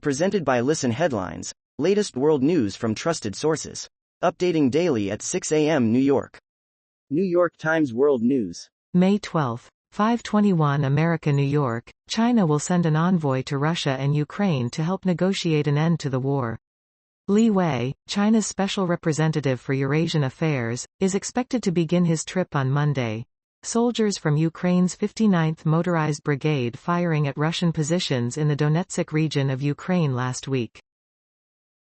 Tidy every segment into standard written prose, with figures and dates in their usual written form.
Presented by Listen Headlines, latest world news from trusted sources. Updating daily at 6 a.m. New York. New York Times World News. May 12, 5:21 America New York, China will send an envoy to Russia and Ukraine to help negotiate an end to the war. Li Wei, China's special representative for Eurasian affairs, is expected to begin his trip on Monday. Soldiers from Ukraine's 59th Motorized Brigade firing at Russian positions in the Donetsk region of Ukraine last week.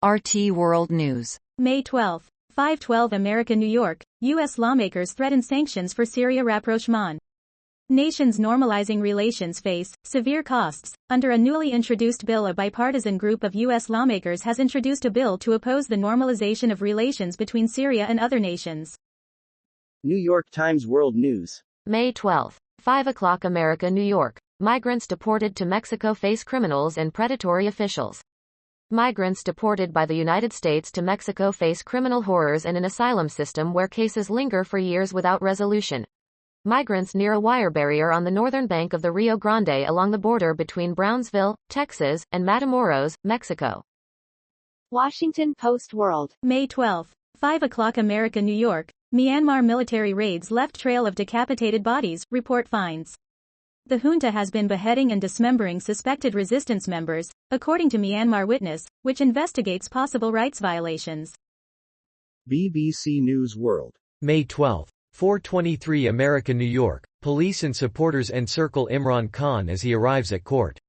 RT World News. May 12, 5:12 America New York, U.S. lawmakers threaten sanctions for Syria rapprochement. Nations normalizing relations face severe costs. Under a newly introduced bill, a bipartisan group of U.S. lawmakers has introduced a bill to oppose the normalization of relations between Syria and other nations. New York Times World News. May 12, 5 o'clock America New York, migrants deported to Mexico face criminals and predatory officials. Migrants deported by the United States to Mexico face criminal horrors and an asylum system where cases linger for years without resolution. Migrants near a wire barrier on the northern bank of the Rio Grande along the border between Brownsville, Texas, and Matamoros, Mexico. Washington Post World. May 12, 5 o'clock America New York, Myanmar military raids left trail of decapitated bodies, report finds. The junta has been beheading and dismembering suspected resistance members, according to Myanmar Witness, which investigates possible rights violations. BBC News World. May 12, 4:23 America New York, police and supporters encircle Imran Khan as he arrives at court.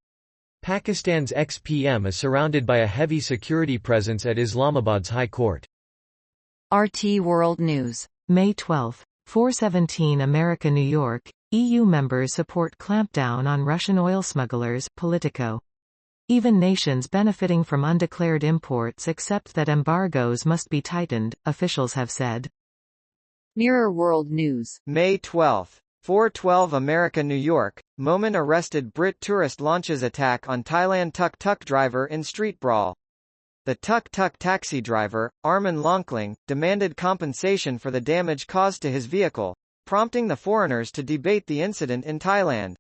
Pakistan's ex-PM is surrounded by a heavy security presence at Islamabad's High Court. RT World News. May 12, 4:17 America New York, EU members support clampdown on Russian oil smugglers, Politico. Even nations benefiting from undeclared imports accept that embargoes must be tightened, officials have said. Mirror World News. May 12, 4:12 America New York, Momin arrested Brit tourist launches attack on Thailand tuk-tuk driver in street brawl. The tuk-tuk taxi driver, Armin Lonkling, demanded compensation for the damage caused to his vehicle, prompting the foreigners to debate the incident in Thailand.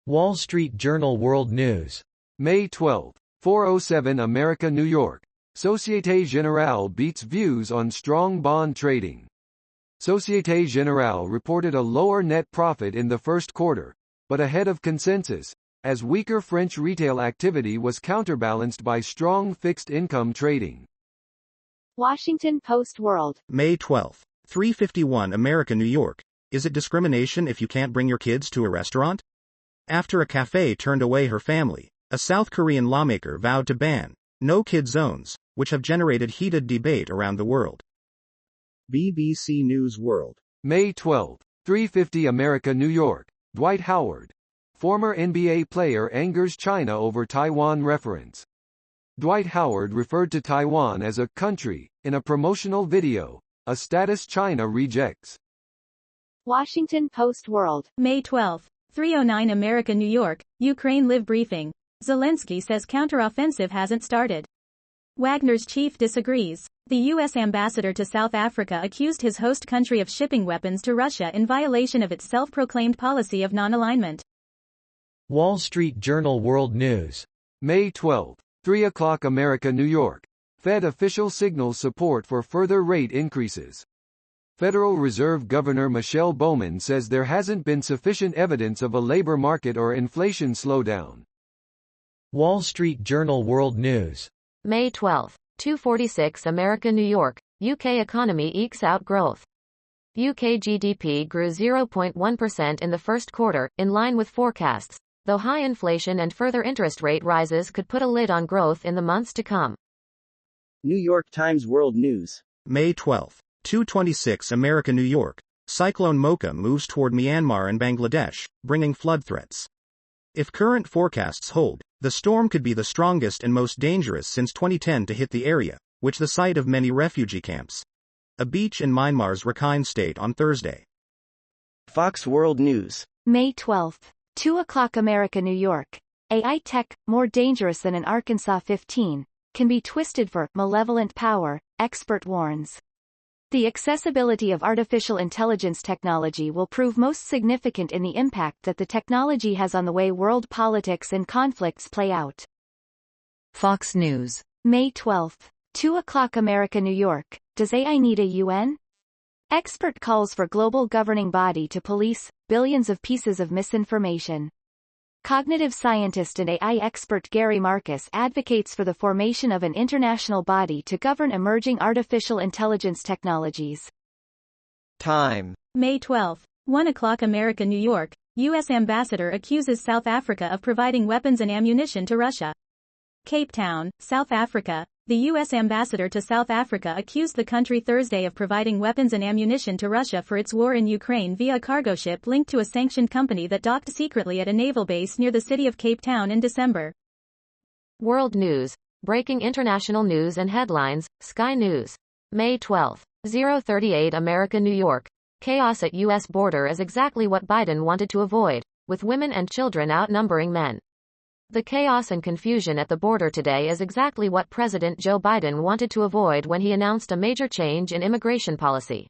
Wall Street Journal World News. May 12, 4:07 America New York, Société Générale beats views on strong bond trading. Société Générale reported a lower net profit in the first quarter, but ahead of consensus, as weaker French retail activity was counterbalanced by strong fixed income trading. Washington Post World. May 12, 3:51 America New York, is it discrimination if you can't bring your kids to a restaurant? After a cafe turned away her family, a South Korean lawmaker vowed to ban no-kid zones, which have generated heated debate around the world. BBC News World. May 12, 3:50 America New York, Dwight Howard, former NBA player, angers China over Taiwan reference. Dwight Howard referred to Taiwan as a country in a promotional video, a status China rejects. Washington Post World. May 12, 3:09 America New York, Ukraine live briefing. Zelensky says counteroffensive hasn't started. Wagner's chief disagrees. The U.S. ambassador to South Africa accused his host country of shipping weapons to Russia in violation of its self-proclaimed policy of non-alignment. Wall Street Journal World News. May 12, 3 o'clock America New York, Fed official signals support for further rate increases. Federal Reserve Governor Michelle Bowman says there hasn't been sufficient evidence of a labor market or inflation slowdown. Wall Street Journal World News. May 12, 2:46 America New York, UK economy ekes out growth. UK GDP grew 0.1% in the first quarter, in line with forecasts, though high inflation and further interest rate rises could put a lid on growth in the months to come. New York Times World News. May 12, 2:26 America New York, Cyclone Mocha moves toward Myanmar and Bangladesh, bringing flood threats. If current forecasts hold, the storm could be the strongest and most dangerous since 2010 to hit the area, which the site of many refugee camps. A beach in Myanmar's Rakhine state on Thursday. Fox World News. May 12, 2 o'clock America New York, AI tech, more dangerous than an Arkansas 15, can be twisted for malevolent power, expert warns. The accessibility of artificial intelligence technology will prove most significant in the impact that the technology has on the way world politics and conflicts play out. Fox News. May 12. 2 o'clock America, New York. Does AI need a UN? Expert calls for global governing body to police billions of pieces of misinformation. Cognitive scientist and AI expert Gary Marcus advocates for the formation of an international body to govern emerging artificial intelligence technologies. Time. May 12. 1 o'clock America, New York. U.S. Ambassador accuses South Africa of providing weapons and ammunition to Russia. Cape Town, South Africa. The U.S. ambassador to South Africa accused the country Thursday of providing weapons and ammunition to Russia for its war in Ukraine via a cargo ship linked to a sanctioned company that docked secretly at a naval base near the city of Cape Town in December. World News. Breaking international news and headlines. Sky News. May 12. 038 America, New York. Chaos at U.S. border is exactly what Biden wanted to avoid, with women and children outnumbering men. The chaos and confusion at the border today is exactly what President Joe Biden wanted to avoid when he announced a major change in immigration policy.